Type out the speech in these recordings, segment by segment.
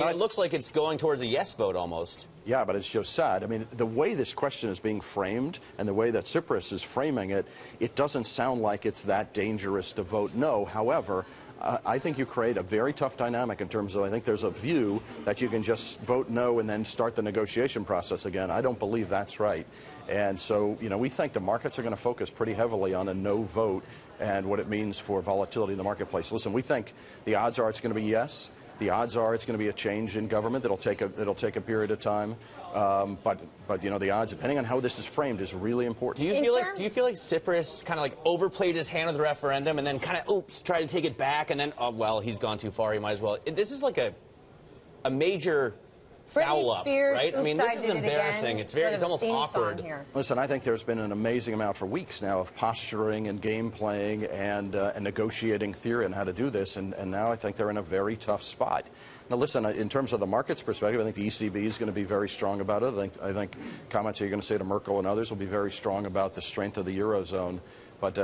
It looks like it's going towards a yes vote almost. Yeah, but as Joe said, I mean, the way this question is being framed and the way that Tsipras is framing it, it doesn't sound like it's that dangerous to vote no. However, I think you create a very tough dynamic in terms of, I think there's a view that you can just vote no and then start the negotiation process again. I don't believe that's right. And so, you know, we think the markets are going to focus pretty heavily on a no vote and what it means for volatility in the marketplace. Listen, we think the odds are it's going to be yes. The odds are it's going to be a change in government. It'll take a period of time, but you know, the odds, depending on how this is framed, is really important. Do you feel like Tsipras kind of like overplayed his hand with the referendum and then kind of tried to take it back and then well, he's gone too far, he might as well. This is like a major foul up, right? I mean, this is embarrassing. It's almost awkward. Listen, I think there's been an amazing amount for weeks now of posturing and game playing and negotiating theory on how to do this, and now I think they're in a very tough spot. Now, listen, in terms of the market's perspective, I think the ECB is going to be very strong about it. I think comments you're going to say to Merkel and others will be very strong about the strength of the Eurozone. But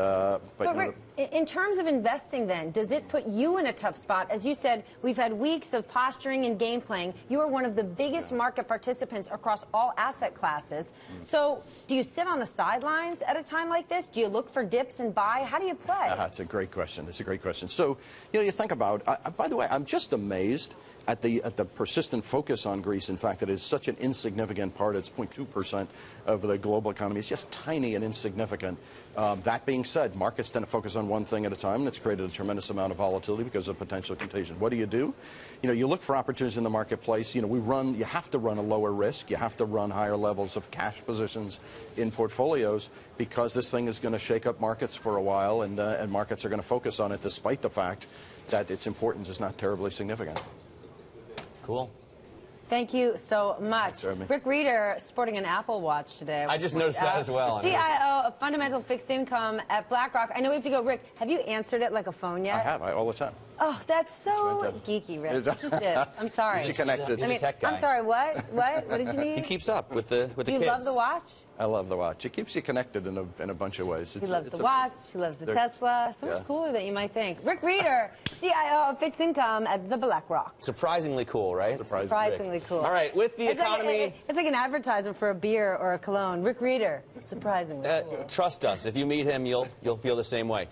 Rick, in terms of investing then, does it put you in a tough spot? As you said, we've had weeks of posturing and game playing. You are one of the biggest market participants across all asset classes. So do you sit on the sidelines at a time like this? Do you look for dips and buy? How do you play? It's a great question. It's a great question. So, you know, you think about, by the way, I'm just amazed at the persistent focus on Greece. In fact, it is such an insignificant part. It's 0.2% of the global economy. It's just tiny and insignificant. That being said, markets tend to focus on one thing at a time, and it's created a tremendous amount of volatility because of potential contagion. What do? You know, you look for opportunities in the marketplace. You know, you have to run a lower risk. You have to run higher levels of cash positions in portfolios because this thing is going to shake up markets for a while, and markets are going to focus on it despite the fact that its importance is not terribly significant. Cool. Thank you so much. Rick Rieder sporting an Apple Watch today. I just noticed that as well. CIO of fundamental fixed income at BlackRock. I know we have to go. Rick, have you answered it like a phone yet? I have, all the time. Oh, that's so geeky, Rick. It just is. I'm sorry. She connected. He's a tech guy. I'm sorry, what? What did you need? He keeps up with the kids. Do you love the watch? I love the watch. It keeps you connected in a bunch of ways. He loves the watch. He loves the Tesla. So much cooler than you might think. Rick Rieder, CIO of fixed income at the BlackRock. Surprisingly cool, right? Surprisingly cool. All right, with the economy... It's like an advertisement for a beer or a cologne. Rick Rieder, surprisingly cool. Trust us. If you meet him, you'll feel the same way.